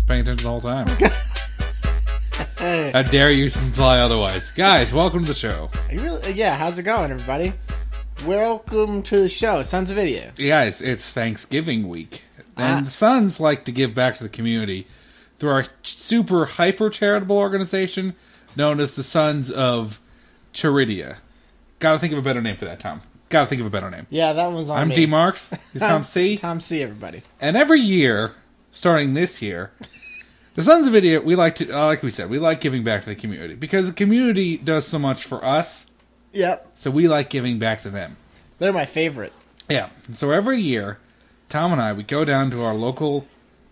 paying attention the whole time. How dare you imply otherwise. Guys, welcome to the show. Yeah, how's it going, everybody? Welcome to the show, SonsOfVidya. Guys, it's Thanksgiving week. And the Sons like to give back to the community through our super hyper charitable organization known as the Sons of Charidia. Gotta think of a better name for that, Tom. Gotta think of a better name. Yeah, that one's on I'm me. d.marx. He's Tom C. Tom C, everybody. And every year, starting this year, the Sons of Vidya, we like to, like we said, we like giving back to the community. Because the community does so much for us. Yep. So we like giving back to them. They're my favorite. Yeah. And so every year, Tom and I, we go down to our local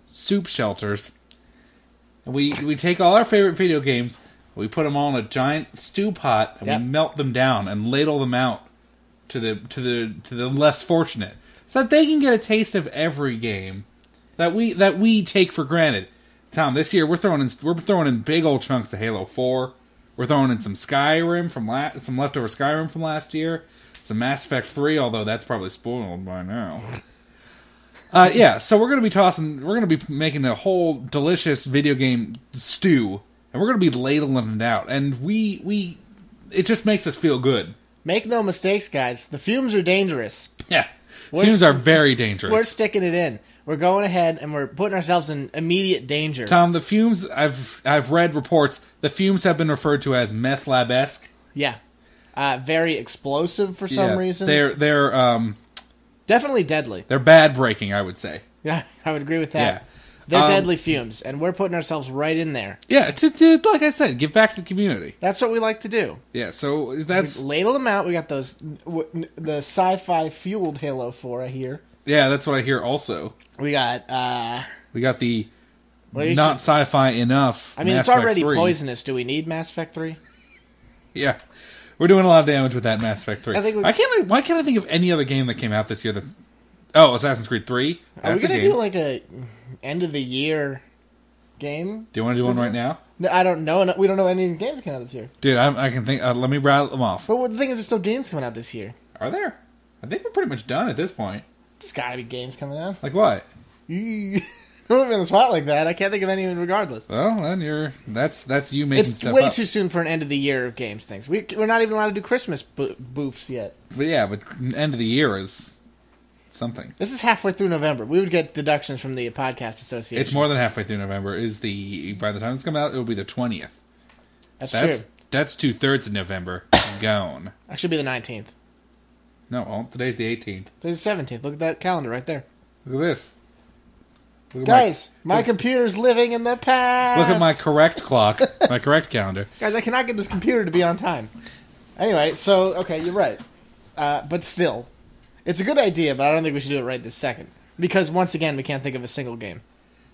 soup shelters. And we take all our favorite video games, we put them all in a giant stew pot, and we melt them down and ladle them out to the less fortunate, so that they can get a taste of every game that we take for granted. Tom, this year we're throwing in big old chunks of Halo 4. We're throwing in some Skyrim some leftover Skyrim from last year, some Mass Effect 3, although that's probably spoiled by now. Yeah, so we're gonna be making a whole delicious video game stew, and we're gonna be ladling it out, and it just makes us feel good. Make no mistakes, guys. The fumes are dangerous. Yeah, fumes are very dangerous. We're sticking it in. We're going ahead, and we're putting ourselves in immediate danger. Tom, the fumes, I've read reports, the fumes have been referred to as meth lab-esque. Yeah. Very explosive for some reason. They're definitely deadly. They're bad breaking, I would say. Yeah, I would agree with that. Yeah. They're deadly fumes, and we're putting ourselves right in there. Yeah, to like I said, give back to the community. That's what we like to do. Yeah, so that's... We ladle them out. We got the sci-fi fueled Halo 4, I hear. Yeah, that's what I hear also. We got the not sci-fi enough I mean, Mass it's already Effect 3. poisonous. Do we need Mass Effect 3? Yeah. We're doing a lot of damage with that Mass Effect 3. why can't I think of any other game that came out this year that's... Oh, Assassin's Creed 3? Are we going to do like a end of the year game? Do you want to do one right now? No, I don't know. We don't know any games coming out this year. Dude, I can think... let me rattle them off. But the thing is, there's still games coming out this year. Are there? I think we're pretty much done at this point. There's got to be games coming out. Like what? Don't put me on the spot like that. I can't think of any regardless. Well, then that's you making stuff up. It's way too soon for an end of the year of games things. We're not even allowed to do Christmas boofs yet. But end of the year is something. This is halfway through November. We would get deductions from the podcast association. It's more than halfway through November. By the time it's come out, it will be the 20th. That's true. That's 2/3 of November gone. That should be the 19th. No, today's the 18th. Today's the 17th. Look at that calendar right there. Look at this. Guys, my computer's living in the past. Look at my correct clock, my correct calendar. Guys, I cannot get this computer to be on time. Anyway, so, okay, you're right. But still, it's a good idea, but I don't think we should do it right this second. Because, once again, we can't think of a single game.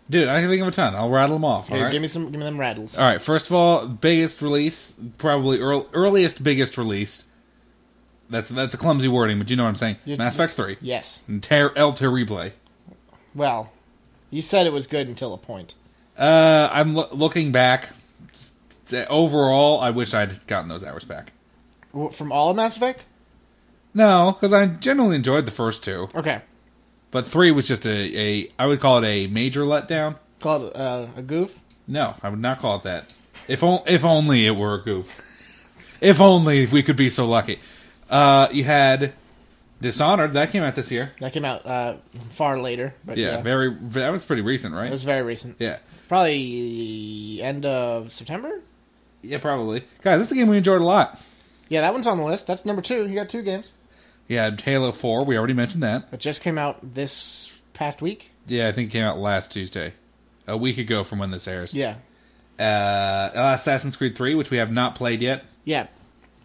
Dude, I can think of a ton. I'll rattle them off, Here, all right? give me them rattles. All right, first of all, biggest release, probably earliest biggest release. That's a clumsy wording, but you know what I'm saying. Mass Effect 3. Yes. And El Terrible. Well, you said it was good until a point. I'm looking back. Overall, I wish I'd gotten those hours back. From all of Mass Effect? No, because I generally enjoyed the first two. Okay. But 3 was just I would call it a major letdown. Call it a goof? No, I would not call it that. If only it were a goof. If only we could be so lucky. You had Dishonored. That came out this year. That came out far later. But yeah. That was pretty recent, right? It was very recent. Yeah. Probably end of September? Yeah, probably. Guys, that's the game we enjoyed a lot. Yeah, that one's on the list. That's number 2. You got 2 games. Yeah, Halo 4. We already mentioned that. It just came out this past week? Yeah, I think it came out last Tuesday. A week ago from when this airs. Yeah. Assassin's Creed 3, which we have not played yet. Yeah.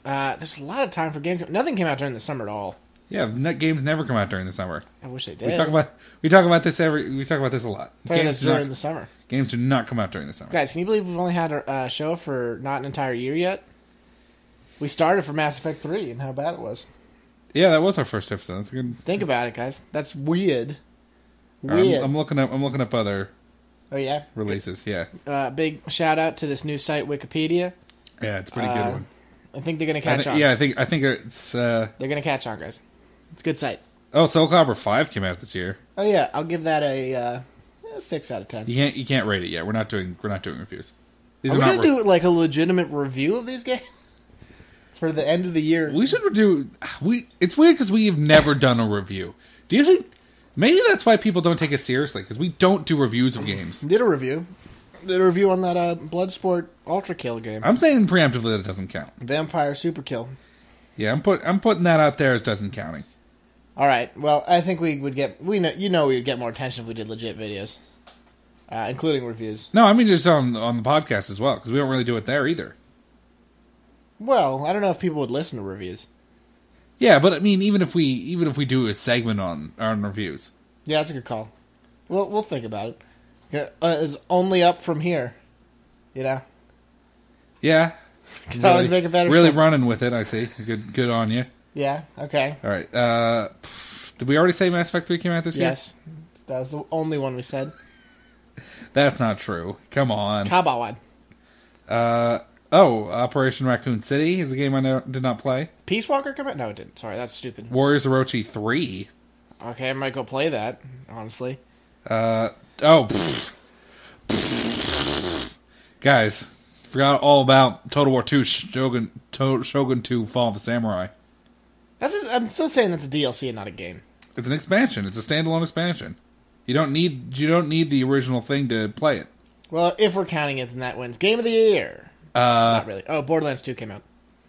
There's a lot of time for games. Nothing came out during the summer at all. Yeah, games never come out during the summer. I wish they did. We talk about this a lot. Games during the summer. Games do not come out during the summer. Guys, can you believe we've only had a show for not an entire year yet? We started for Mass Effect 3 and how bad it was. Yeah, that was our first episode. That's good. Think about it, guys. That's weird. I'm looking up other. Oh yeah. Releases. Yeah. Big shout out to this new site, Wikipedia. Yeah, it's a pretty good one. I think they're gonna catch on. Yeah, I think it's. They're gonna catch on, guys. It's a good site. Oh, Soul Calibur 5 came out this year. Oh yeah, I'll give that a 6 out of 10. You can't rate it yet. We're not doing reviews. Are we going to do like a legitimate review of these games for the end of the year? We should do. It's weird because we have never done a review. Do you think maybe that's why people don't take us seriously? Because we don't do reviews of games. Did a review. Did a review on that Bloodsport Ultra Kill game. I'm saying preemptively that doesn't count. Vampire Super Kill. Yeah, I'm putting that out there as doesn't counting. All right. Well, I think we would get we would get more attention if we did legit videos, including reviews. No, I mean just on the podcast as well because we don't really do it there either. Well, I don't know if people would listen to reviews. Yeah, but I mean, even if we do a segment on reviews. Yeah, that's a good call. We'll think about it. Yeah, it's only up from here, you know. Yeah, Can really, always make a better. Really show. running with it. I see. Good on you. Yeah. Okay. All right. Did we already say Mass Effect 3 came out this year? Yes, that was the only one we said. That's not true. Come on. How about one? Operation Raccoon City is a game I did not play. Peace Walker come out? No, it didn't. Sorry, that's stupid. Warriors Orochi 3. Okay, I might go play that. Honestly. Guys, forgot all about Total War 2 Shogun 2 Fall of the Samurai. I'm still saying that's a DLC and not a game. It's an expansion. It's a standalone expansion. You don't need the original thing to play it. Well, if we're counting it, then that wins Game of the Year. Not really. Oh, Borderlands 2 came out.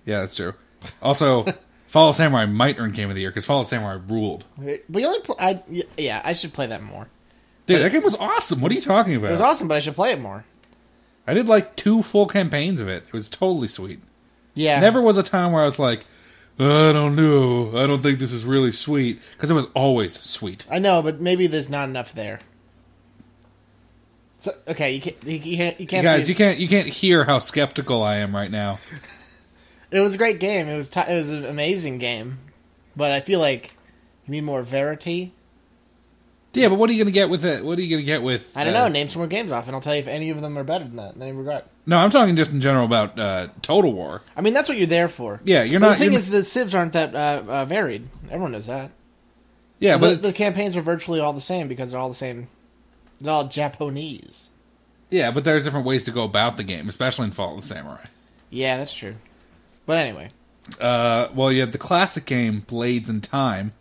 Yeah, that's true. Also, Fall of Samurai might earn Game of the Year because Fall of Samurai ruled. But you only I should play that more. Dude, that game was awesome. What are you talking about? It was awesome, but I should play it more. I did like 2 full campaigns of it. It was totally sweet. Yeah. Never was a time where I was like, I don't know. I don't think this is really sweet. Because it was always sweet. I know, but maybe there's not enough there. So, okay, you can't Guys, see you can't hear how skeptical I am right now. It was a great game. It was an amazing game. But I feel like you need more verity. Yeah, but what are you going to get with it? What are you going to get with... I don't know. Name some more games off, and I'll tell you if any of them are better than that. Name regret. No, I'm talking just in general about Total War. I mean, that's what you're there for. Yeah, you're But not... the thing is, the civs aren't that varied. Everyone knows that. Yeah, but... The campaigns are virtually all the same because they're all the same. They're all Japanese. Yeah, but there's different ways to go about the game, especially in Fall of the Samurai. Yeah, that's true. But anyway. Well, you have the classic game, Blades in Time.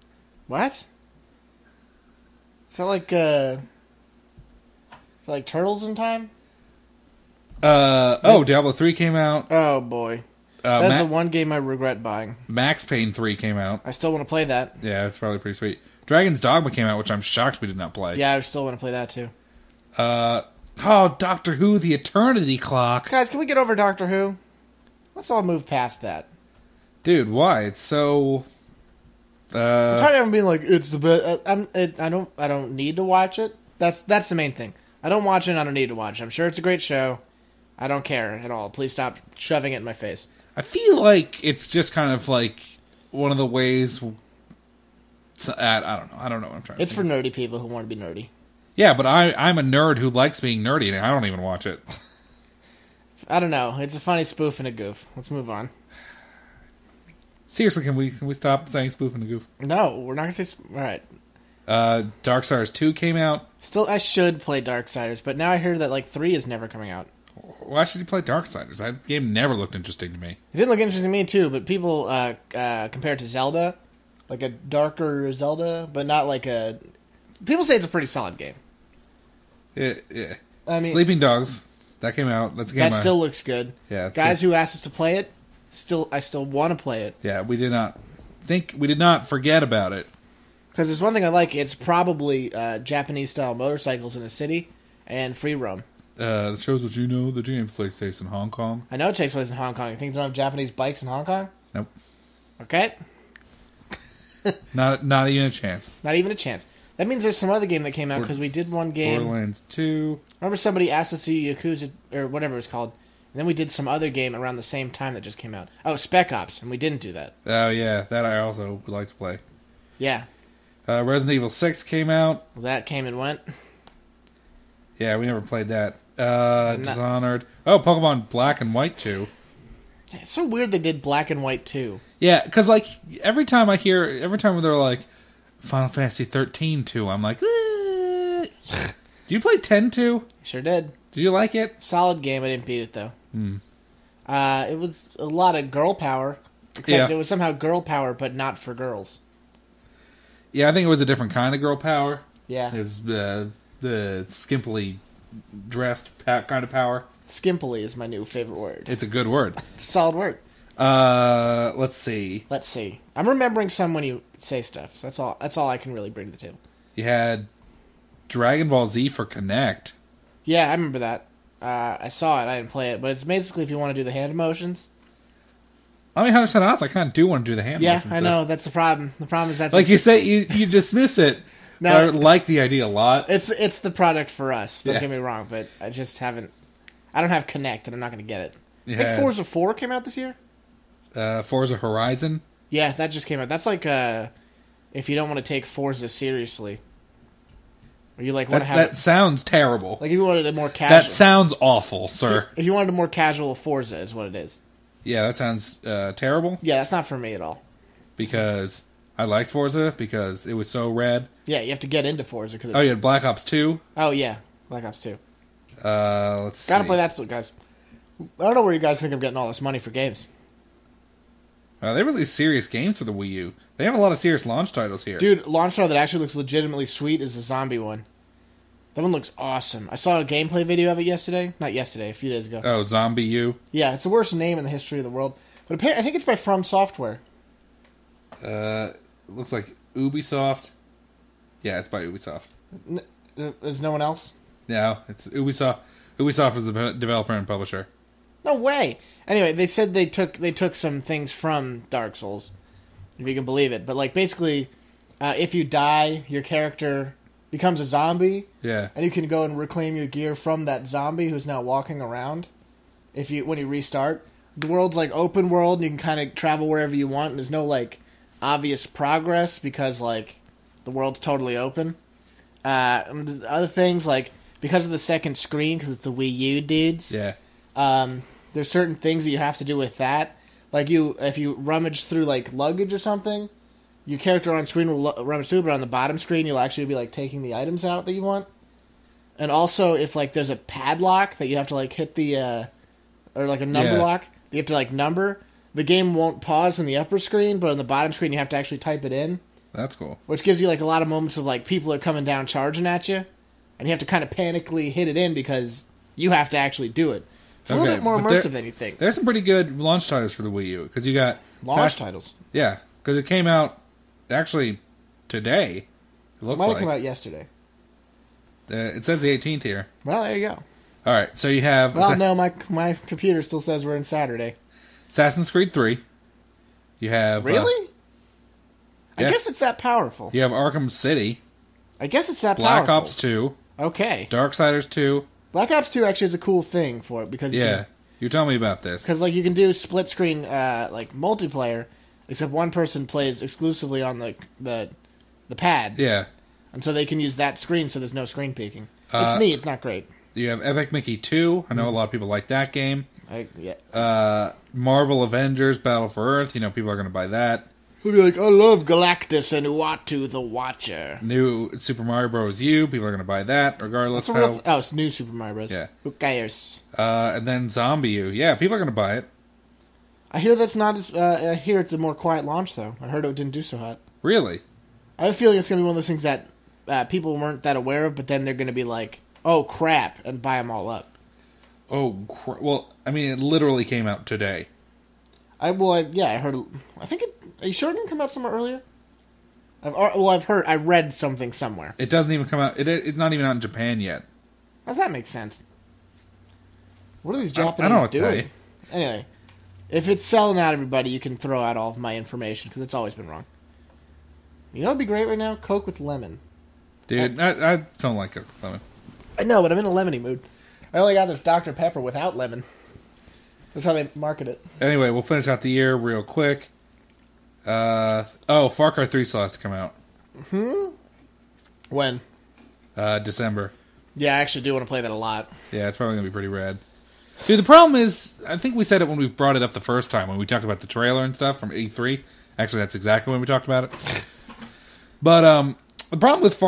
What? Is that like Turtles in Time? Diablo 3 came out. Oh, boy. That's the one game I regret buying. Max Payne 3 came out. I still want to play that. Yeah, it's probably pretty sweet. Dragon's Dogma came out, which I'm shocked we did not play. Yeah, I still want to play that, too. Doctor Who, The Eternity Clock. Guys, can we get over Doctor Who? Let's all move past that. Dude, why? It's so... I'm tired of everyone being like, it's the best. I don't need to watch it. That's the main thing. I don't watch it and I don't need to watch it. I'm sure it's a great show. I don't care at all. Please stop shoving it in my face. I feel like it's just kind of like one of the ways... I don't know. I don't know what I'm trying to It's for nerdy people who want to be nerdy. Yeah, but I'm a nerd who likes being nerdy, and I don't even watch it. I don't know. It's a funny spoof and a goof. Let's move on. Seriously, can we stop saying spoof and a goof? No, we're not going to say... All right. Darksiders 2 came out. Still, I should play Darksiders, but now I hear that 3 is never coming out. Why should you play Darksiders? That game never looked interesting to me. It didn't look interesting to me, too, but people compare it to Zelda, like a darker Zelda, but not like a... People say it's a pretty solid game. Yeah. I mean, Sleeping Dogs, that came out. That's a game that still looks good. Yeah, guys who asked us to play it, I still want to play it. Yeah, we did not forget about it. Because there's one thing I like. It's probably Japanese-style motorcycles in a city and free roam. That shows what you know. The game takes place in Hong Kong. I know it takes place in Hong Kong. You think they don't have Japanese bikes in Hong Kong? Nope. Okay. Not even a chance. Not even a chance. That means there's some other game that came out because we did one game. Borderlands 2. Remember somebody asked us to do Yakuza, or whatever it's called, and then we did some other game around the same time that just came out. Oh, Spec Ops, and we didn't do that. Oh, yeah. That I also would like to play. Yeah. Resident Evil 6 came out. Well, that came and went. Yeah, we never played that. Dishonored. Oh, Pokemon Black and White 2. It's so weird they did Black and White 2. Yeah, because every time they're like Final Fantasy 13 2, I'm like, Did you play 10 too? Sure did. Did you like it? Solid game. I didn't beat it though. It was a lot of girl power, except it was somehow girl power, but not for girls. Yeah, I think it was a different kind of girl power. Yeah, it was the skimpily dressed kind of power. Skimpily is my new favorite word. It's a good word. It's a solid word. Let's see. I'm remembering some when you say stuff. So that's all I can really bring to the table. You had Dragon Ball Z for Kinect. Yeah, I remember that. I saw it. I didn't play it, but it's basically if you want to do the hand motions. I mean, 100% honest, I kind of do want to do the hand motions. Yeah, I know. That's the problem. The problem is that's like you say, you dismiss it. No, I like the idea a lot. It's the product for us. Don't get me wrong, but I just haven't. I don't have Kinect, and I'm not going to get it. I think Forza 4 came out this year. Forza Horizon. Yeah, that just came out. That's like if you don't want to take Forza seriously. Or you like want to have that sounds terrible. Like if you wanted a more casual. That sounds awful, sir. If you wanted a more casual Forza, is what it is. Yeah, that sounds terrible. Yeah, that's not for me at all. Because I liked Forza because it was so rad. Yeah, you have to get into Forza. Oh, you had Black Ops 2? Oh, yeah. Black Ops 2. Let's see. Gotta play that still, guys. I don't know where you guys think I'm getting all this money for games. They release serious games for the Wii U. They have a lot of serious launch titles here. Dude, launch title that actually looks legitimately sweet is the zombie one. That one looks awesome. I saw a gameplay video of it yesterday. Not yesterday, a few days ago. Oh, Zombie U? Yeah, it's the worst name in the history of the world. But apparently, I think it's by From Software. It looks like Ubisoft. Yeah, it's by Ubisoft. There's no one else? No, it's Ubisoft. Ubisoft is the developer and publisher. No way. Anyway, they said they took some things from Dark Souls, if you can believe it. But like basically, if you die, your character becomes a zombie. Yeah. And you can go and reclaim your gear from that zombie who's now walking around. When you restart, the world's like open world, and you can kind of travel wherever you want. And there's no like obvious progress because like the world's totally open. Other things like because of the second screen, because it's the Wii U dudes. Yeah. There's certain things that you have to do with that. Like if you rummage through like luggage or something, your character on screen will rummage through, but on the bottom screen you'll actually be like taking the items out that you want. And also if like there's a padlock that you have to like hit the or like a number lock, you have to like number, the game won't pause in the upper screen, but on the bottom screen you have to actually type it in. That's cool. Which gives you like a lot of moments of like people are coming down charging at you, and you have to kind of panically hit it in because you have to actually do it. It's a little bit more immersive than you think. There's some pretty good launch titles for the Wii U because you got launch titles. Yeah, because it came out actually today. It looks might have come out yesterday. It says the 18th here. Well, there you go. All right, so you have. Well, no, my computer still says we're in Saturday. Assassin's Creed 3. You have really. I guess it's that powerful. You have Arkham City. I guess it's that Black powerful. Ops 2. Okay. Darksiders 2. Black Ops 2 actually is a cool thing for it because you tell me about this. Because like you can do split screen like multiplayer, except one person plays exclusively on the pad. Yeah. And so they can use that screen, so there's no screen peeking. It's neat. It's not great. You have Epic Mickey 2. I know a lot of people like that game. Yeah. Marvel Avengers Battle for Earth. You know people are going to buy that. We'll be like, I love Galactus and Uatu the Watcher. New Super Mario Bros. U. People are going to buy that, regardless of how... it's new Super Mario Bros. Yeah. Who cares? And then Zombie U. Yeah, people are going to buy it. I hear that's not as... I hear it's a more quiet launch, though. I heard it didn't do so hot. Really? I have a feeling it's going to be one of those things that people weren't that aware of, but then they're going to be like, oh, crap, and buy them all up. Oh, well, I mean, it literally came out today. I heard... I think it... Are you sure it didn't come out somewhere earlier? I've heard... I read something somewhere. It doesn't even come out... It's not even out in Japan yet. How does that make sense? What are these Japanese doing? Anyway, if it's selling out, everybody, you can throw out all of my information, because it's always been wrong. You know what would be great right now? Coke with lemon. Dude, I don't like Coke with lemon. I know, but I'm in a lemony mood. I only got this Dr. Pepper without lemon. That's how they market it. Anyway, we'll finish out the year real quick. Far Cry 3 still has to come out. When? December. Yeah, I actually do want to play that a lot. Yeah, it's probably going to be pretty rad. Dude, the problem is, I think we said it when we brought it up the first time, when we talked about the trailer and stuff from E3. Actually, that's exactly when we talked about it. But, The problem with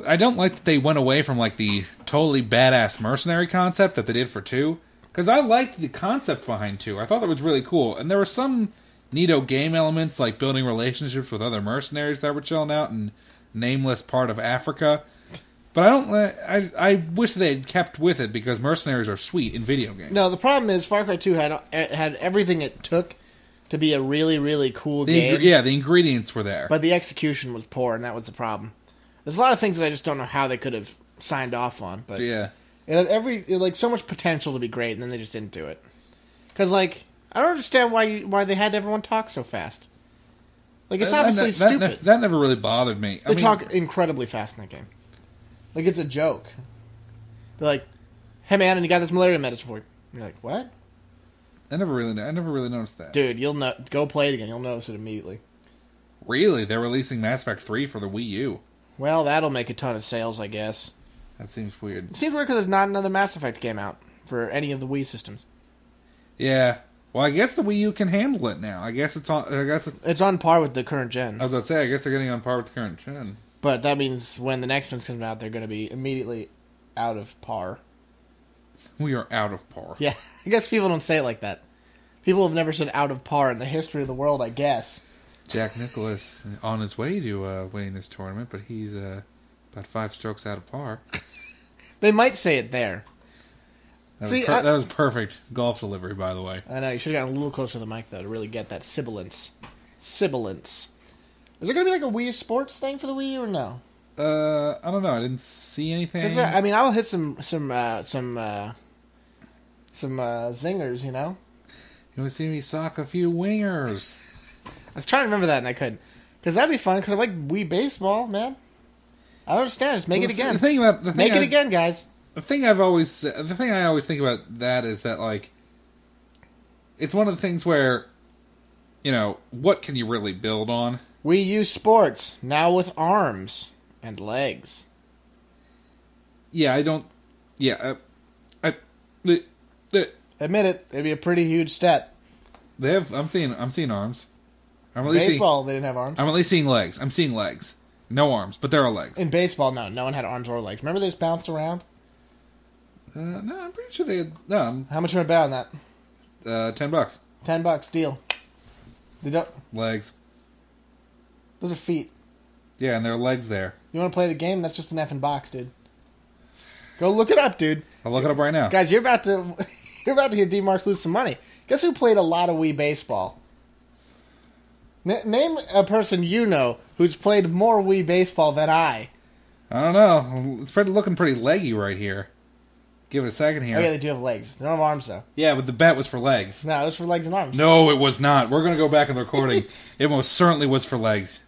I don't like that they went away from like the totally badass mercenary concept that they did for 2. Because I liked the concept behind 2. I thought that was really cool. And there were some neato game elements like building relationships with other mercenaries that were chilling out in nameless part of Africa. But I wish they had kept with it because mercenaries are sweet in video games. No, the problem is Far Cry 2 had everything it took to be a really, really cool game. Yeah, the ingredients were there. But the execution was poor, and that was the problem. There's a lot of things that I just don't know how they could have signed off on. But yeah. It had so much potential to be great, and then they just didn't do it. Because, like, I don't understand why they had everyone talk so fast. Like, it's obviously stupid. That never really bothered me. They talk incredibly fast in that game. Like, it's a joke. They're like, hey, man, and you got this malaria medicine for you. And you're like, what? I never really noticed that. Dude, go play it again. You'll notice it immediately. Really? They're releasing Mass Effect 3 for the Wii U. Well, that'll make a ton of sales, I guess. That seems weird. It seems weird because there's not another Mass Effect game out for any of the Wii systems. Yeah. Well, I guess the Wii U can handle it now. I guess it's on par with the current gen. I was about to say, I guess they're getting on par with the current gen. But that means when the next one comes out, they're going to be immediately out of par. We are out of par. Yeah, I guess people don't say it like that. People have never said out of par in the history of the world, I guess. Jack Nicklaus on his way to winning this tournament, but he's about 5 strokes out of par. They might say it there. That was perfect golf delivery, by the way. I know, you should have gotten a little closer to the mic, though, to really get that sibilance. Sibilance. Is there going to be like a Wii Sports thing for the Wii U or no? I don't know. I didn't see anything. I mean, I'll hit some zingers, you know? You want to see me sock a few wingers? I was trying to remember that and I couldn't. Because that'd be fun, because I like Wii Baseball, man. I don't understand. Just make it again. Make it again, guys. The thing I always think about that is that, like, it's one of the things where, you know, what can you really build on? Wii U Sports, now with arms and legs. Yeah, I don't... Yeah, Admit it, it'd be a pretty huge step. They have... I'm seeing arms. Baseball, they didn't have arms. I'm at least seeing legs. I'm seeing legs. No arms, but there are legs. In baseball, no one had arms or legs. Remember they just bounced around? No, I'm pretty sure they had... No, how much would I bet on that? $10. $10, deal. They don't... Legs. Those are feet. Yeah, and there are legs there. You want to play the game? That's just an effing box, dude. Go look it up, dude. I'll look it up right now. Guys, you're about to hear d.marx lose some money. Guess who played a lot of Wii Baseball? Name a person you know who's played more Wii Baseball than I. I don't know. It's looking pretty leggy right here. Give it a second here. Oh, yeah, they do have legs. They don't have arms, though. Yeah, but the bet was for legs. No, it was for legs and arms. No, it was not. We're going to go back in the recording. It most certainly was for legs.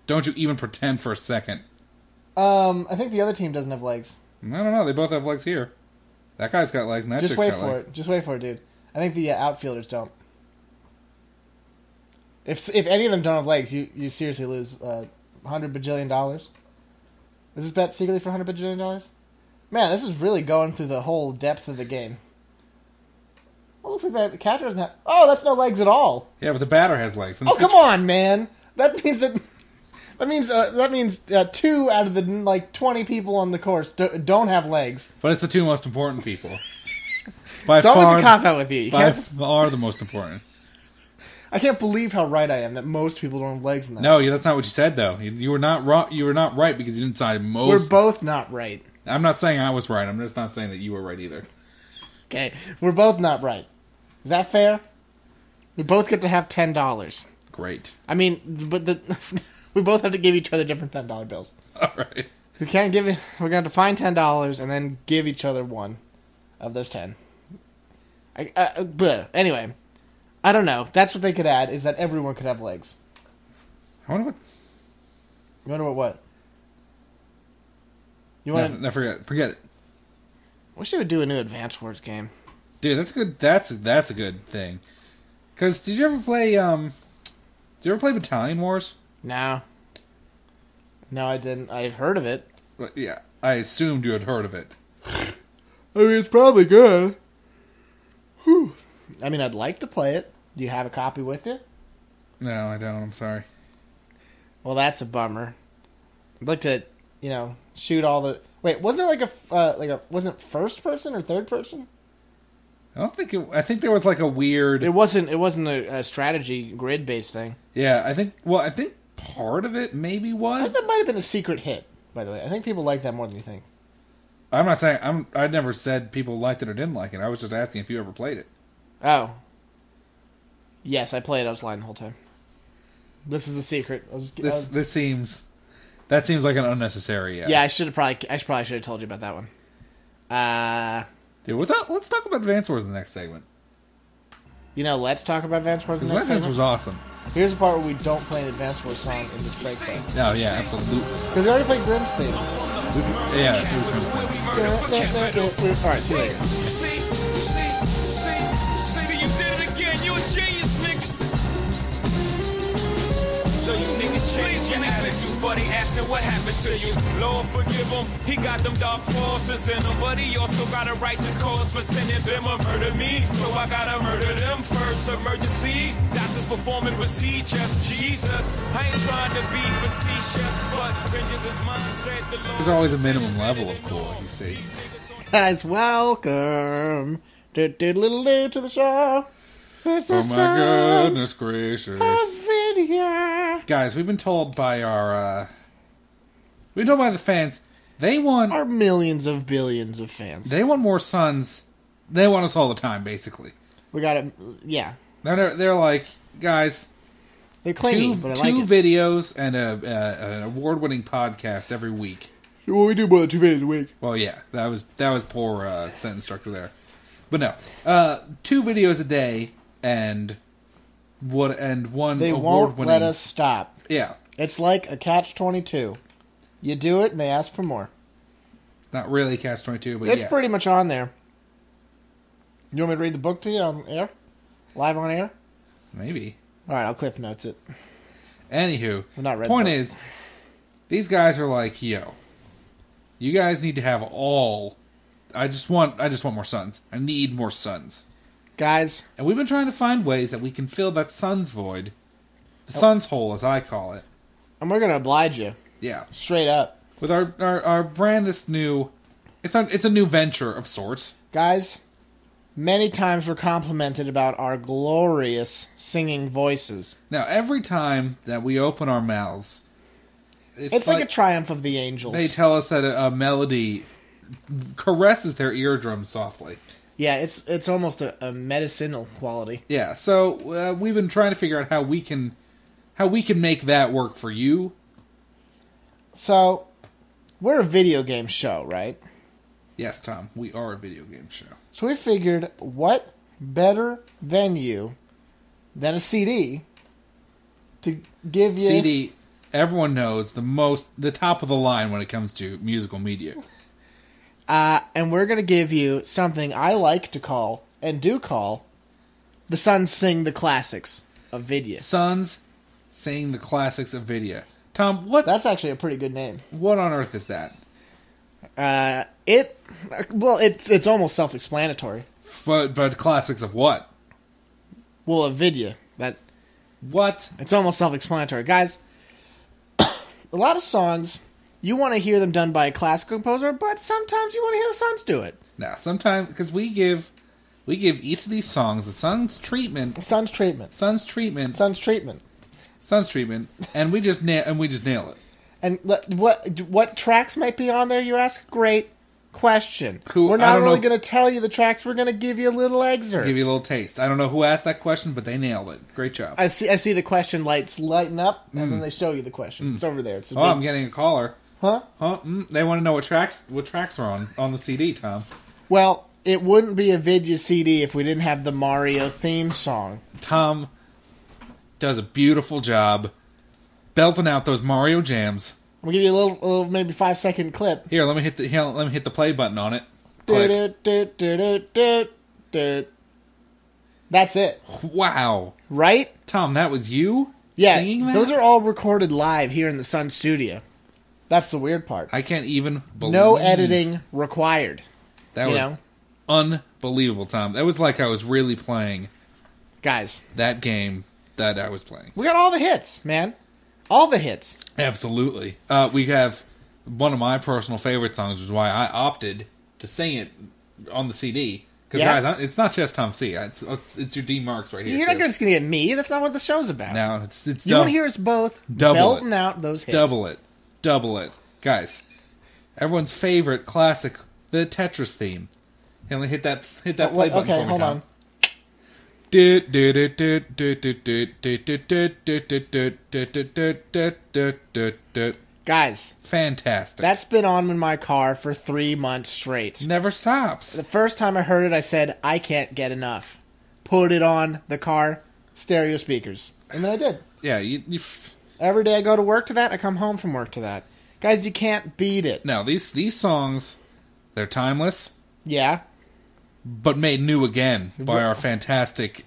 Don't you even pretend for a second. I think the other team doesn't have legs. I don't know. They both have legs here. That guy's got legs, and that chick's got legs. Just wait for it, dude. I think the outfielders don't. If any of them don't have legs, you seriously lose $100 bajillion. Is this bet secretly for $100 bajillion? Man, this is really going through the whole depth of the game. Well, looks like that the catcher doesn't have... Oh, that's no legs at all. Yeah, but the batter has legs. Oh, come on, man. That means 2 out of the 20 people on the course don't have legs. But it's the 2 most important people. It's always a cop-out with you. By far the most important. I can't believe how right I am that most people don't have legs in that. No, that's not what you said, though. You were not wrong. You were not right because you didn't say most. We're both not right. I'm not saying I was right. I'm just not saying that you were right either. Okay, we're both not right. Is that fair? We both get to have $10. Great. I mean, but we both have to give each other different $10 bills. All right. We can't give it. We're going to find $10 and then give each other one of those 10. But anyway, I don't know. That's what they could add, is that everyone could have legs. I wonder what... You wonder what? You want? No, forget it. I wish they would do a new Advance Wars game. Dude, that's good. That's a good thing. Because did you ever play Battalion Wars? No, I didn't. I've heard of it. But yeah, I assumed you had heard of it. I mean, it's probably good. Whew. I mean, I'd like to play it. Do you have a copy with you? No, I don't. I'm sorry. Well, that's a bummer. I'd like to, shoot all the... Wait, wasn't it wasn't it first person or third person? I think there was like a weird... It wasn't a strategy grid-based thing. Yeah, I think part of it maybe was... I think that might have been a secret hit, by the way. I think people like that more than you think. I'm not saying... I never said people liked it or didn't like it. I was just asking if you ever played it. Oh. Yes, I played. I was lying the whole time. This is the secret. This seems... That seems like an unnecessary... Yeah, I probably should have told you about that one. Dude, let's talk about Advance Wars in the next segment. Let's talk about Advance Wars in the next segment. Advance Wars was awesome. Here's the part where we don't play an Advance Wars song in this break, though. Oh, yeah, absolutely. Because we already played Grimm's theme. Yeah, it was Grimm's. Alright, see you later. See, you did it again. You a genius, nigga. So you niggas change your attitude, buddy. Asking what happened to you. Lord forgive him. He got them dark forces in him, but he also got a righteous cause for sending them a murder me. So I gotta murder them first. Emergency. Doctors performing procedures. Jesus. I ain't trying to be facetious, but vengeance is mine, said the Lord. There's always a minimum level of cool, you see. Guys, welcome to the show. It's oh my goodness gracious. Vidya. Guys, we've been told by the fans, they want... Our millions of billions of fans. They want more Sons. They want us all the time, basically. We gotta, yeah. They're like, guys... They're clingy, but I like it. Two videos and an award-winning podcast every week. Well, we do more than 2 videos a week. Well, yeah, that was poor sentence structure there. But no, 2 videos a day and one They award-winning... won't let us stop. Yeah. It's like a catch-22. You do it, and they ask for more. Not really catch-22, but it's pretty much on there. You want me to read the book to you on air? Live on air? Maybe. Alright, I'll cliff notes it. Anywho, I've not read point the book. is, these guys are like, yo, you guys need to have all... I just want more Sons. I need more Sons. Guys. And we've been trying to find ways that we can fill that Sons void. The Sons hole, as I call it. And we're going to oblige you. Yeah. Straight up. With our brandest new... It's a new venture of sorts. Guys, many times we're complimented about our glorious singing voices. Now, every time that we open our mouths... It's like a triumph of the angels. They tell us that a melody caresses their eardrum softly. Yeah, it's almost a medicinal quality. Yeah, so we've been trying to figure out how we can make that work for you. So, we're a video game show, right? Yes, Tom, we are a video game show. So we figured, what better venue than a CD to give you... CD, everyone knows, the top of the line when it comes to musical media. And we're going to give you something I like to call, and do call, the Sons Sing the Classics of Vidya. Sons Sing the Classics of Vidya. Tom, what... That's actually a pretty good name. What on earth is that? It's almost self-explanatory. But classics of what? Well, of Vidya. What? It's almost self-explanatory. Guys, a lot of songs... You want to hear them done by a classical composer, but sometimes you want to hear the Sons do it. Now, sometimes because we give each of these songs the Sons treatment, and we just nail it. And what tracks might be on there? You ask. Great question. We're not really going to tell you the tracks. We're going to give you a little excerpt. Give you a little taste. I don't know who asked that question, but they nailed it. Great job. I see the question lights lighten up, and then they show you the question. It's over there. I'm getting a caller. Huh? They want to know what tracks are on the CD, Tom. Well, it wouldn't be a Vidya CD if we didn't have the Mario theme song. Tom does a beautiful job belting out those Mario jams. We'll give you a little maybe 5-second clip. Here, let me hit the play button on it. That's it. Wow. Right? Tom, that was you singing that? Those are all recorded live here in the Sun studio. That's the weird part. I can't even believe... No editing required. That was unbelievable, Tom. That was like I was really playing... Guys. That game that I was playing. We got all the hits, man. All the hits. Absolutely. We have one of my personal favorite songs, which is why I opted to sing it on the CD. Because, guys, it's not just Tom C. It's your d.marx right here. You're not just going to get me. That's not what the show's about. No, it's you want to hear us both belting out those hits. Double it. Guys, everyone's favorite classic, the Tetris theme. Can we hit that play button for me, hold Tom? on. Guys. Fantastic. That's been on in my car for 3 months straight. Never stops. The first time I heard it, I said, I can't get enough. Put it on the car stereo speakers. And then I did. Yeah, every day I go to work to that, I come home from work to that. Guys, you can't beat it. No, these songs, they're timeless. Yeah. But made new again by our fantastic,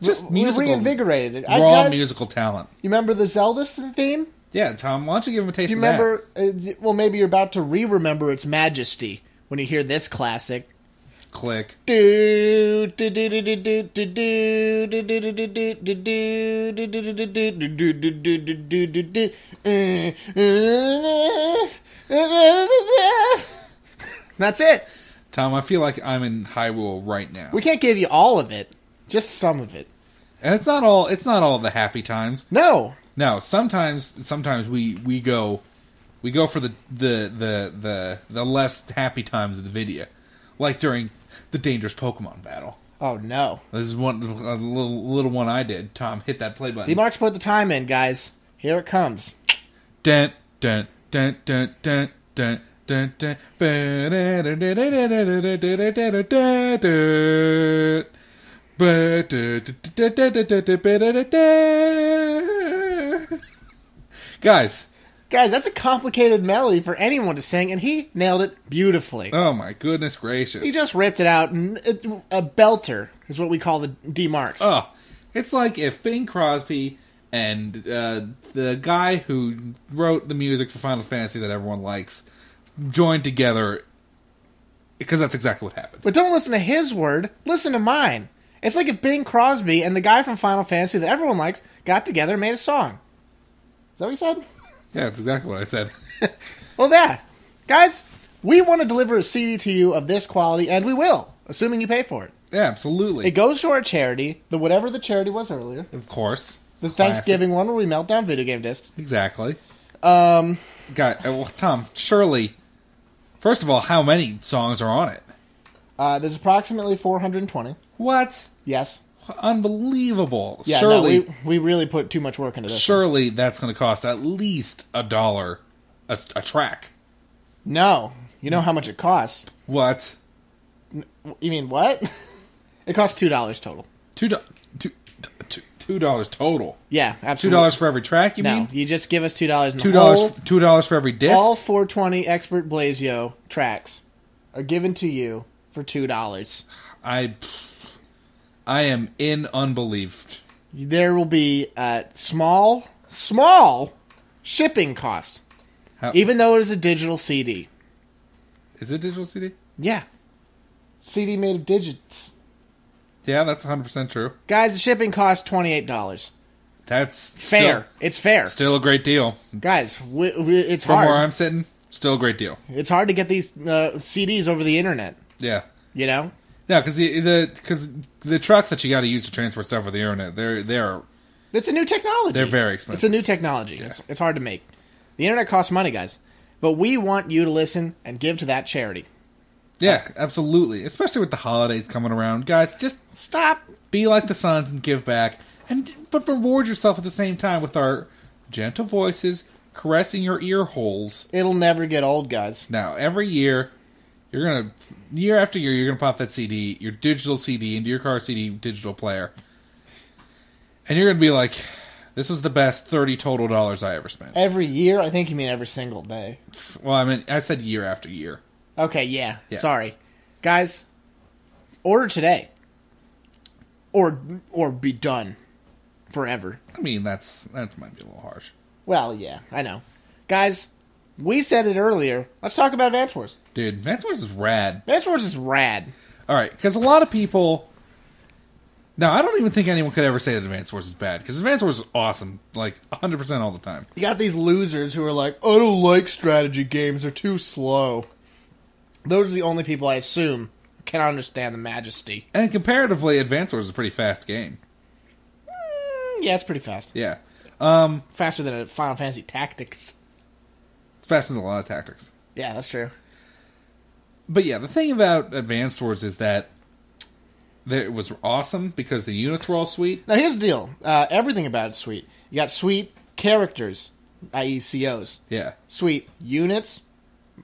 just musical... reinvigorated. Musical talent. You remember the Zelda theme? Yeah, Tom, why don't you give him a taste of that? Do you remember... well, maybe you're about to remember its majesty when you hear this classic. Click. That's it. Tom, I feel like I'm in Hyrule right now. We can't give you all of it, just some of it. And it's not all the happy times. No. No, sometimes we go for the less happy times of the video. Like during the dangerous Pokemon battle. Oh no. This is a little one I did. Tom, hit that play button. d.marx put the time in, guys. Here it comes. Dun dun dun dun dun dun. Dun, dun, Guys, that's a complicated melody for anyone to sing, and he nailed it beautifully. Oh my goodness gracious. He just ripped it out, and a belter is what we call the d.marx. Oh, it's like if Bing Crosby and the guy who wrote the music for Final Fantasy that everyone likes joined together, because that's exactly what happened. But don't listen to his word, listen to mine. It's like if Bing Crosby and the guy from Final Fantasy that everyone likes got together and made a song. Is that what you said? Yeah, that's exactly what I said. Well, yeah. Guys, we want to deliver a CD to you of this quality, and we will, assuming you pay for it. Yeah, absolutely. It goes to our charity, whatever the charity was earlier. Of course. The Thanksgiving one where we melt down video game discs. Exactly. Tom, surely... First of all, how many songs are on it? There's approximately 420. What? Yes. Unbelievable. Yeah, surely, no, we really put too much work into this. Surely that's going to cost at least $1 a track. No. You know how much it costs. What? You mean what? It costs $2 total. $2 total. Yeah, absolutely. $2 for every track, you mean? No, you just give us $2 in $2 for every disc? All 420 Expert Blazio tracks are given to you for $2. I am in unbelief. There will be a small shipping cost. Even though it is a digital CD. Is it a digital CD? Yeah. CD made of digits. Yeah, that's 100% true. Guys, the shipping costs $28. That's fair. It's fair. Still a great deal. Guys, it's From hard. From where I'm sitting, still a great deal. It's hard to get these CDs over the internet. Yeah. You know? Yeah, because the trucks that you got to use to transport stuff over the internet, they're it's a new technology. They're very expensive. It's a new technology. Yeah. It's hard to make. The internet costs money, guys. But we want you to listen and give to that charity. Yeah, absolutely. Especially with the holidays coming around. Guys, just stop. Be like the Sons and give back. But reward yourself at the same time with our gentle voices caressing your ear holes. It'll never get old, guys. Now, every year, year after year, you're going to pop that CD, your digital CD, into your car CD digital player. And you're going to be like, this was the best $30 total I ever spent. Every year? I think you mean every single day. Well, I mean, I said year after year. Okay, yeah. Sorry. Guys, order today. Or be done forever. I mean, that might be a little harsh. Well, yeah, I know. Guys, we said it earlier. Let's talk about Advance Wars. Dude, Advance Wars is rad. Advance Wars is rad. All right, because a lot of people, No, I don't even think anyone could ever say that Advance Wars is bad, because Advance Wars is awesome, like 100% all the time. You got these losers who are like, I don't like strategy games, they're too slow. Those are the only people I assume can understand the majesty. And comparatively, Advance Wars is a pretty fast game. Yeah, it's pretty fast. Yeah. Faster than a Final Fantasy Tactics. Faster than a lot of tactics. Yeah, that's true. But yeah, the thing about Advance Wars is that it was awesome because the units were all sweet. Now, here's the deal. Everything about it's sweet. You got sweet characters, i.e. COs. Yeah. Sweet units.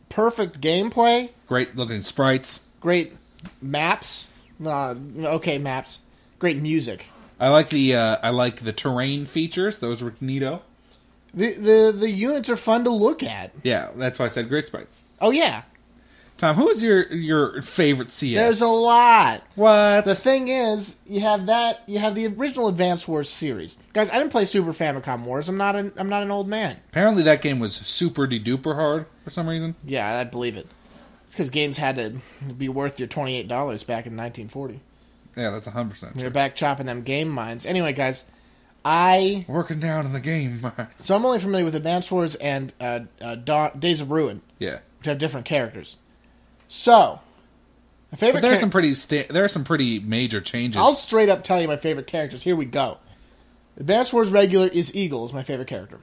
Perfect gameplay. Great looking sprites. Great maps. Okay, maps. Great music. I like the terrain features. Those were neato. The units are fun to look at. Yeah, that's why I said great sprites. Oh, yeah. Tom, who is your favorite CO? There's a lot. What? The thing is, you have the original Advance Wars series. Guys, I didn't play Super Famicom Wars. I'm not an old man. Apparently that game was super de-duper hard for some reason. Yeah, I believe it. It's because games had to be worth your $28 back in 1940. Yeah, that's 100%. You're back chopping them game mines. Anyway, guys, working down in the game. So I'm only familiar with Advance Wars and Days of Ruin. Yeah. Which have different characters. So, my favorite. But there are some pretty major changes. I'll straight up tell you my favorite characters. Here we go. Advance Wars regular is Eagle, is my favorite character.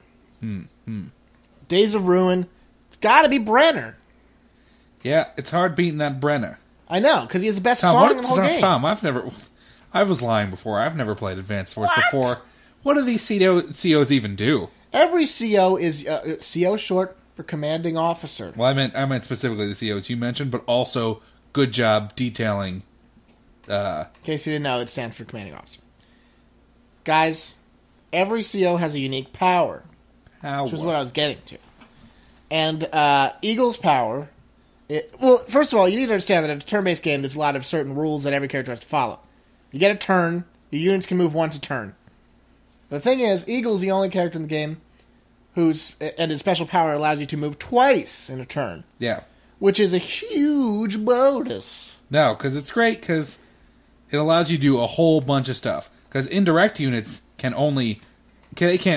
Days of Ruin, it's got to be Brenner. Yeah, it's hard beating that Brenner. I know, because he has the best song in the whole game. Tom, I was lying before. I've never played Advance Wars before. What do these COs even do? Every CO is CO short for commanding officer. Well, I meant specifically the COs you mentioned, but also good job detailing. In case you didn't know, it stands for commanding officer. Guys, every CO has a unique power. Which is what I was getting to. And Eagle's power. Well, first of all, you need to understand that in a turn-based game, there's a lot of certain rules that every character has to follow. You get a turn, your units can move once a turn. The thing is, Eagle's the only character in the game and his special power allows you to move twice in a turn. Yeah. Which is a huge bonus. No, because it's great because it allows you to do a whole bunch of stuff. Because indirect units can't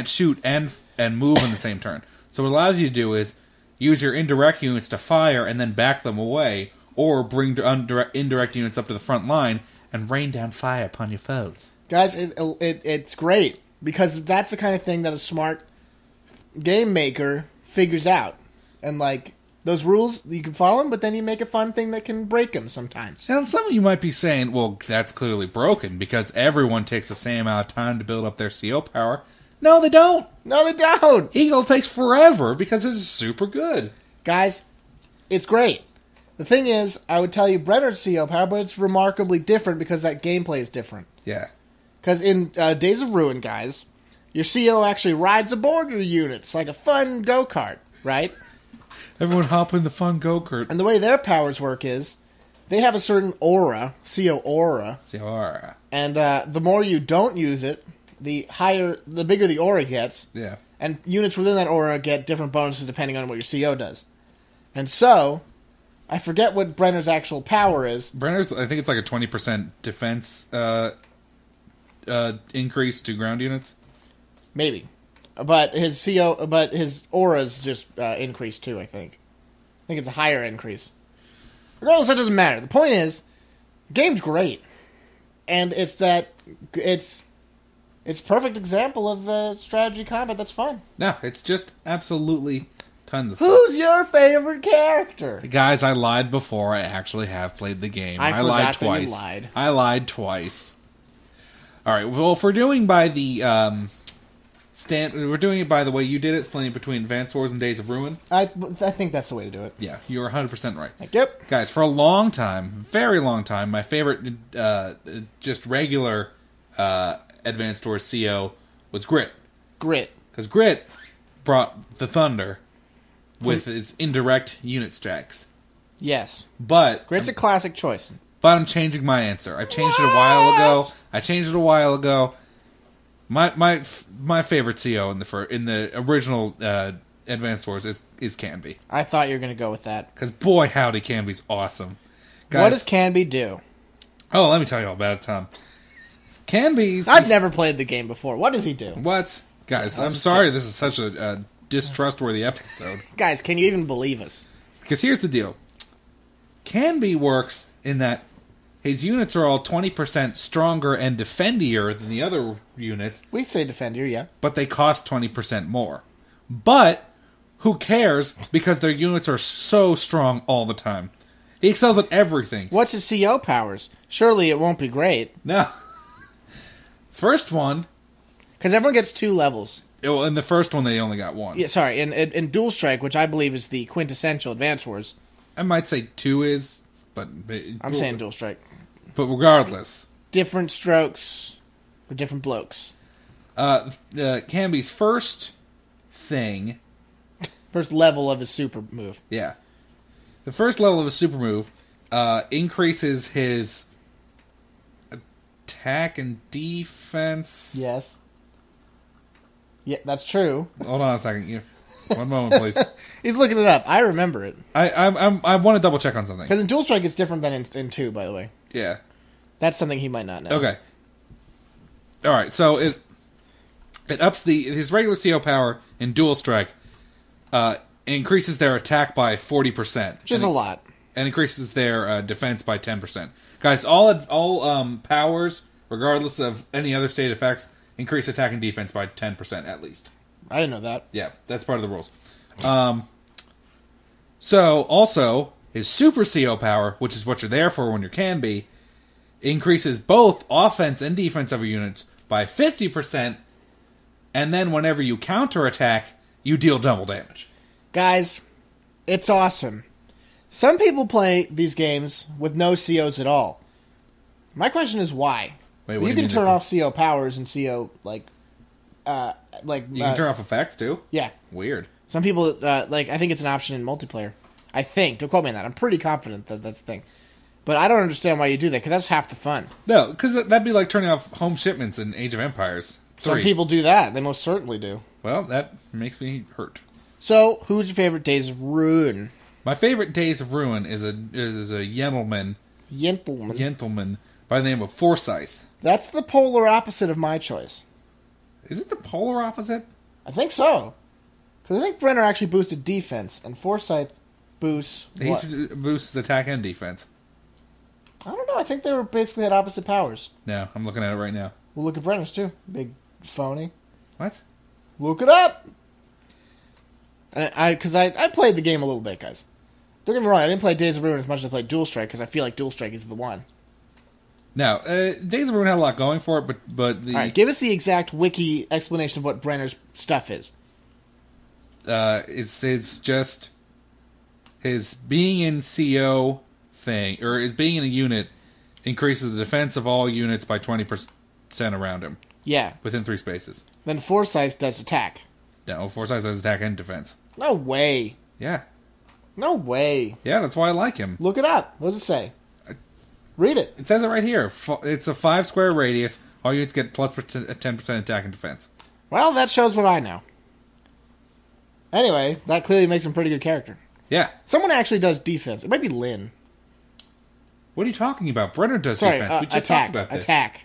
shoot and move in the same turn. So what it allows you to do is use your indirect units to fire and then back them away, or bring indirect units up to the front line and rain down fire upon your foes. Guys, it's great, because that's the kind of thing that a smart game maker figures out. And, like, those rules, you can follow them, but then you make a fun thing that can break them sometimes. And some of you might be saying, well, that's clearly broken, because everyone takes the same amount of time to build up their CO power. No, they don't. No, they don't. Eagle takes forever because this is super good. Guys, it's great. The thing is, I would tell you Brenner's CO power, but it's remarkably different because that gameplay is different. Yeah. Because in Days of Ruin, guys, your CO actually rides aboard your units like a fun go-kart, right? Everyone hop in the fun go-kart. And the way their powers work is, they have a certain aura, CO aura. CO aura. And the more you don't use it, the bigger the aura gets. Yeah. And units within that aura get different bonuses depending on what your CO does. And so, I forget what Brenner's actual power is. Brenner's, I think it's like a 20% defense increase to ground units. Maybe. But his aura's just increased too, I think. I think it's a higher increase. Regardless, that doesn't matter. The point is, the game's great. And it's a perfect example of strategy combat that's fun. No, it's just absolutely tons of fun. Who's your favorite character? Guys, I lied before. I actually have played the game. I lied forgot twice. That you lied. I lied twice. All right. Well, if we're doing by the we're doing it by the way you did it, splitting between Advance Wars and Days of Ruin. I think that's the way to do it. Yeah, you're 100% right. Yep. Guys, for a long time, very long time, my favorite just regular Advanced Wars CO was Grit. Because Grit brought the thunder with its indirect unit stacks. Yes. But Grit's a classic choice. But I'm changing my answer. I changed it a while ago. My favorite CO in the original Advanced Wars is Canby. I thought you were going to go with that. Because boy howdy, Canby's awesome. Guys, what does Canby do? Oh, let me tell you all about it, Tom. Canby's... I've never played the game before. What does he do? What? Guys, I'm sorry this is such a distrustworthy episode. Guys, can you even believe us? Because here's the deal. Canby works in that his units are all 20% stronger and defendier than the other units. We say defender, yeah. But they cost 20% more. But who cares? Because their units are so strong all the time. He excels at everything. What's his CO powers? Surely it won't be great. No. First one... Because everyone gets 2 levels. Well, in the first one, they only got 1. Yeah, sorry. In Dual Strike, which I believe is the quintessential Advance Wars. I might say 2 is, but... I'm saying Dual Strike. But regardless... Different strokes for different blokes. Canby's first thing... First level of his super move. Yeah. The first level of his super move increases his attack and defense... Yes. Yeah, that's true. Hold on a second. One moment, please. He's looking it up. I remember it. I want to double check on something. Because in Dual Strike, it's different than in 2, by the way. Yeah. That's something he might not know. Okay. All right. So it ups his regular CO power in Dual Strike. Increases their attack by 40%, which is a lot, and increases their defense by 10%. Guys, all powers, regardless of any other state effects, increase attack and defense by 10% at least. I didn't know that. Yeah, that's part of the rules. So, also, his super CO power, which is what you're there for when you can be, increases both offense and defense of your units by 50%, and then whenever you counterattack, you deal double damage. Guys, it's awesome. Some people play these games with no COs at all. My question is why? Wait, you can turn off CO powers and CO you can turn off effects too? Yeah. Weird. Some people I think it's an option in multiplayer. I think. Don't quote me on that. I'm pretty confident that that's the thing. But I don't understand why you do that, because that's half the fun. No, because that'd be like turning off home shipments in Age of Empires 3. Some people do that. They most certainly do. Well, that makes me hurt. So, who's your favorite Days of Ruin? My favorite Days of Ruin is a gentleman by the name of Forsyth. That's the polar opposite of my choice. Is it the polar opposite? I think so. Because I think Brenner actually boosted defense, and Forsyth boosts what? He boosts attack and defense. I don't know. I think they were basically at opposite powers. No, I'm looking at it right now. Well, look at Brenner's, too. Big phony. What? Look it up! Because I played the game a little bit, guys. Don't get me wrong, I didn't play Days of Ruin as much as I played Dual Strike, because I feel like Dual Strike is the one. Now, Days of Ruin had a lot going for it, but the... Alright, give us the exact wiki explanation of what Brenner's stuff is. It's just his being in CO thing, or his being in a unit increases the defense of all units by 20% around him. Yeah. Within 3 spaces. Then Forsyth does attack. No, Forsyth does attack and defense. No way. Yeah. No way. Yeah, that's why I like him. Look it up. What does it say? Read it. It says it right here. It's a 5 square radius. All units get plus 10% attack and defense. Well, that shows what I know. Anyway, that clearly makes him a pretty good character. Yeah. Someone actually does defense. It might be Lynn. What are you talking about? Brenner does defense. We just talked about this. Attack.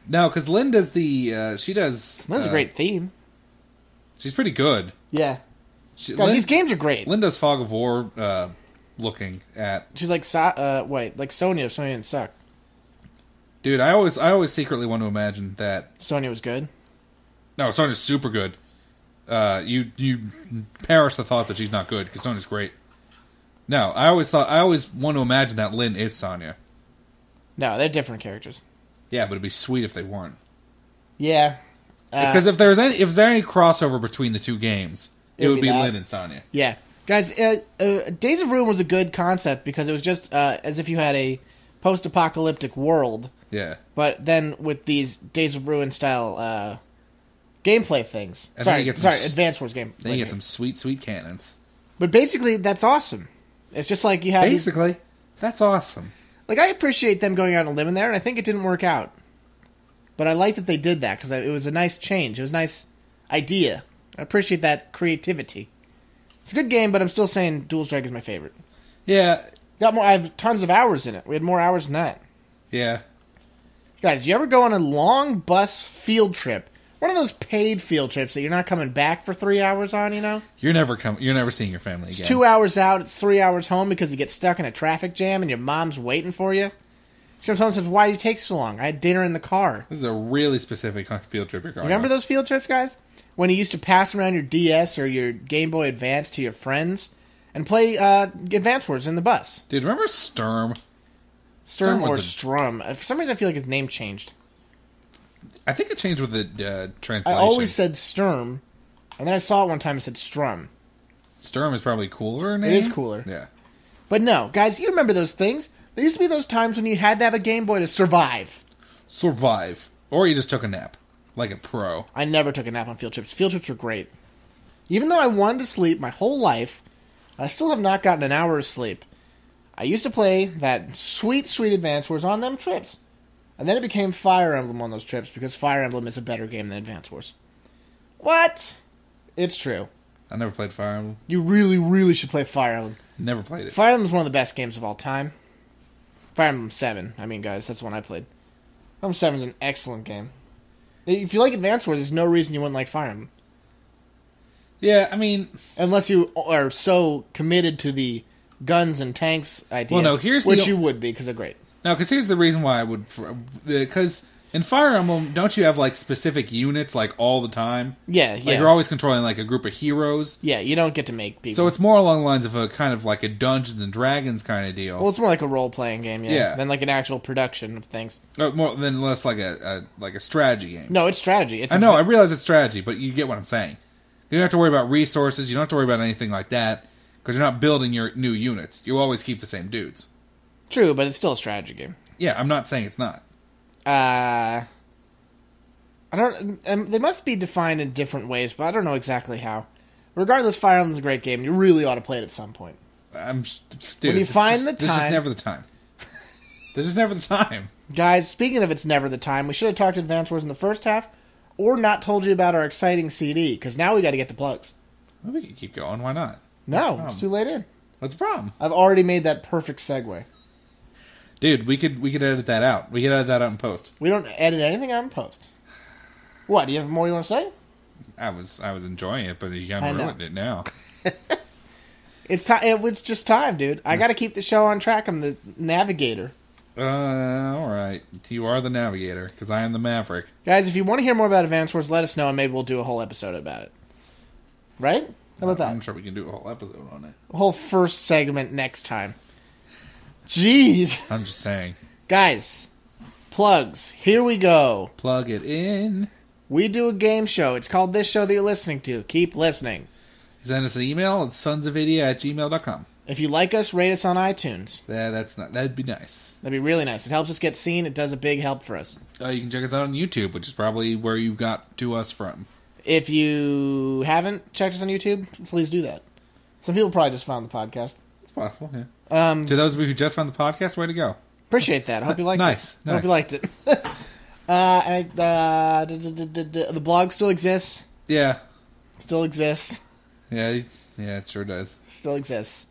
No, because Lynn does the... she does... Lynn's a great theme. She's pretty good. Yeah. Guys, these games are great. Lynn does Fog of War looking at... She's like, like Sonya if Sonya didn't suck. Dude, I always secretly want to imagine that... Sonya was good? No, Sonya's super good. You perish the thought that she's not good, because Sonya's great. No, I always want to imagine that Lynn is Sonya. No, they're different characters. Yeah, but it'd be sweet if they weren't. Yeah. Because if there's any crossover between the 2 games, it would be Lynn and Sonya. Yeah. Guys, Days of Ruin was a good concept because it was just as if you had a post-apocalyptic world. Yeah. But then with these Days of Ruin style gameplay things. And Advance Wars game. Then you get some sweet, sweet cannons. But basically, that's awesome. It's just like you have... Basically, that's awesome. Like, I appreciate them going out on a limb in there, and I think it didn't work out. But I like that they did that, because it was a nice change. It was a nice idea. I appreciate that creativity. It's a good game, but I'm still saying Dual Strike is my favorite. Yeah. I have tons of hours in it. We had more hours than that. Yeah. Guys, you ever go on a long bus field trip? One of those paid field trips that you're not coming back for 3 hours on, you know? You're never seeing your family again. It's 2 hours out, it's 3 hours home because you get stuck in a traffic jam and your mom's waiting for you. She comes home and says, why do you take so long? I had dinner in the car. This is a really specific field trip you're going Remember those field trips, guys? When you used to pass around your DS or your Game Boy Advance to your friends and play Advance Wars in the bus. Dude, remember Sturm? Sturm or Strum. For some reason, I feel like his name changed. I think it changed with the translation. I always said Sturm, and then I saw it one time and said Strum. Sturm is probably cooler name? It is cooler. Yeah. But no, guys, you remember those things. There used to be those times when you had to have a Game Boy to survive. Survive. Or you just took a nap. Like a pro. I never took a nap on field trips. Field trips were great. Even though I wanted to sleep my whole life, I still have not gotten an hour of sleep. I used to play that sweet, sweet Advance Wars on them trips. And then it became Fire Emblem on those trips because Fire Emblem is a better game than Advance Wars. What? It's true. I never played Fire Emblem. You really, really should play Fire Emblem. Never played it. Fire Emblem is one of the best games of all time. Fire Emblem 7. I mean, guys, that's the one I played. Fire Emblem 7 is an excellent game. If you like Advance Wars, there's no reason you wouldn't like Fire Emblem. Yeah, I mean... Unless you are so committed to the guns and tanks idea. Well, no, here's which you would be, because they're great. No, because here's the reason why I would... Because in Fire Emblem, don't you have, like, specific units, like, all the time? Yeah, Like, you're always controlling, like, a group of heroes. Yeah, you don't get to make people. So it's more along the lines of a kind of, like, a Dungeons and Dragons kind of deal. Well, it's more like a role-playing game, Yeah. than, like, an actual production of things. More than less like a strategy game. No, it's strategy. I know, I realize it's strategy, but you get what I'm saying. You don't have to worry about resources, you don't have to worry about anything like that, because you're not building your new units. You always keep the same dudes. True, but it's still a strategy game. Yeah, I'm not saying it's not. I don't... they must be defined in different ways, but I don't know exactly how. Regardless, Fire Emblem's a great game. You really ought to play it at some point. Dude, when you find the time... This is never the time. This is never the time. Guys, speaking of it's never the time, we should have talked Advance Wars in the first half, or not told you about our exciting CD, because now we got to get to plugs. Well, we can keep going. Why not? No, it's too late in. What's the problem? I've already made that perfect segue. Dude, we could edit that out. We could edit that out in post. We don't edit anything out in post. What, do you have more you want to say? I was enjoying it, but you got to ruin it now. It's time. It's just time, dude. I got to keep the show on track. I'm the navigator. All right. You are the navigator, because I am the maverick. Guys, if you want to hear more about Advance Wars, let us know, and maybe we'll do a whole episode about it. Right? How about that? I'm sure we can do a whole episode on it. A whole first segment next time. Jeez. I'm just saying. Guys, plugs. Here we go. Plug it in. We do a game show. It's called This Show That You're Listening To. Keep listening. Send us an email at SonsOfVidya@gmail.com. If you like us, rate us on iTunes. That'd be nice. That'd be really nice. It helps us get seen. It does a big help for us. You can check us out on YouTube, which is probably where you got to us from. If you haven't checked us on YouTube, please do that. Some people probably just found the podcast. It's possible, yeah. To those of you who just found the podcast, way to go. Appreciate that. I hope you liked it. Nice. I hope you liked it. The blog still exists. Yeah. Still exists. Yeah, it sure does. Still exists.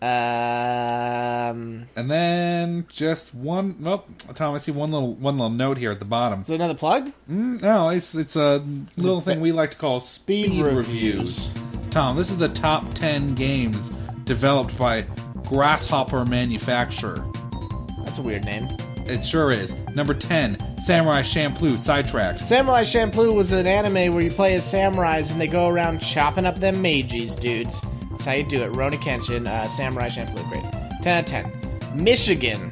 And then just one. Well, Tom, I see one little note here at the bottom. Is there another plug? No, it's a little thing we like to call speed reviews. Tom, this is the top 10 games developed by Grasshopper Manufacturer. That's a weird name. It sure is. Number 10, Samurai Champloo Sidetracked. Samurai Champloo was an anime where you play as samurais and they go around chopping up them mages, dudes. That's how you do it. Rona Kenshin, Samurai Champloo, great. 10 out of 10. Michigan.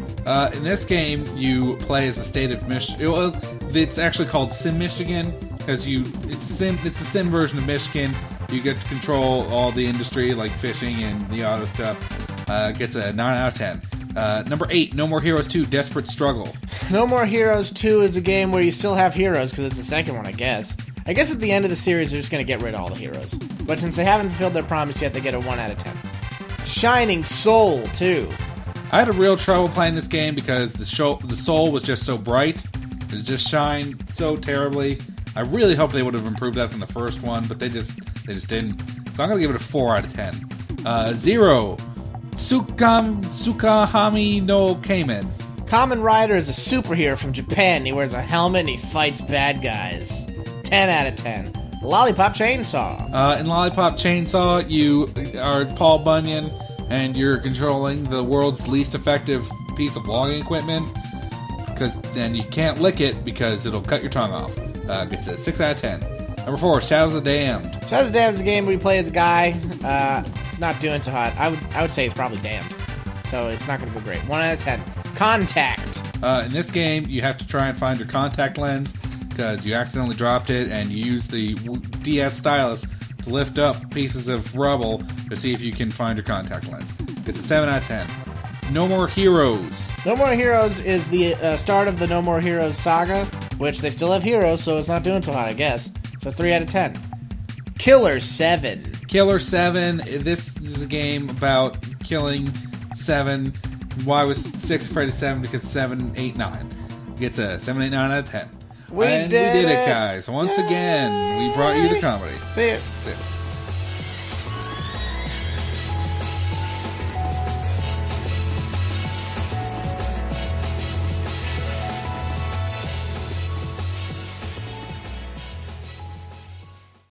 In this game, you play as the state of Michigan. Well, it's actually called Sim Michigan because it's the sim version of Michigan. You get to control all the industry like fishing and the auto stuff. Gets a 9 out of 10. Number 8, No More Heroes 2, Desperate Struggle. No More Heroes 2 is a game where you still have heroes, because it's the second one, I guess. I guess at the end of the series, they're just going to get rid of all the heroes. But since they haven't fulfilled their promise yet, they get a 1 out of 10. Shining Soul 2. I had a real trouble playing this game because the soul was just so bright. It just shined so terribly. I really hope they would have improved that from the first one, but they just didn't. So I'm going to give it a 4 out of 10. 0. Tsukahami no Kamen. Kamen Rider is a superhero from Japan. He wears a helmet and he fights bad guys. 10 out of 10. Lollipop Chainsaw. In Lollipop Chainsaw, you are Paul Bunyan, and you're controlling the world's least effective piece of logging equipment. Then you can't lick it because it'll cut your tongue off. Gets a 6 out of 10. Number 4, Shadows of the Damned. Shadows of the Damned is a game where you play as a guy. It's not doing so hot. I would say it's probably damned. So it's not going to go great. 1 out of 10. Contact. In this game, you have to try and find your contact lens because you accidentally dropped it, and you use the DS stylus to lift up pieces of rubble to see if you can find your contact lens. It's a 7 out of 10. No More Heroes. No More Heroes is the start of the No More Heroes saga, which they still have heroes, so it's not doing so hot, I guess. So 3 out of 10. Killer 7. Killer 7. This is a game about killing 7. Why was 6 afraid of 7? Because 7, 8, 9. Gets a 7, 8, 9 out of 10. We did it, guys. Once again, we brought you the comedy. See ya.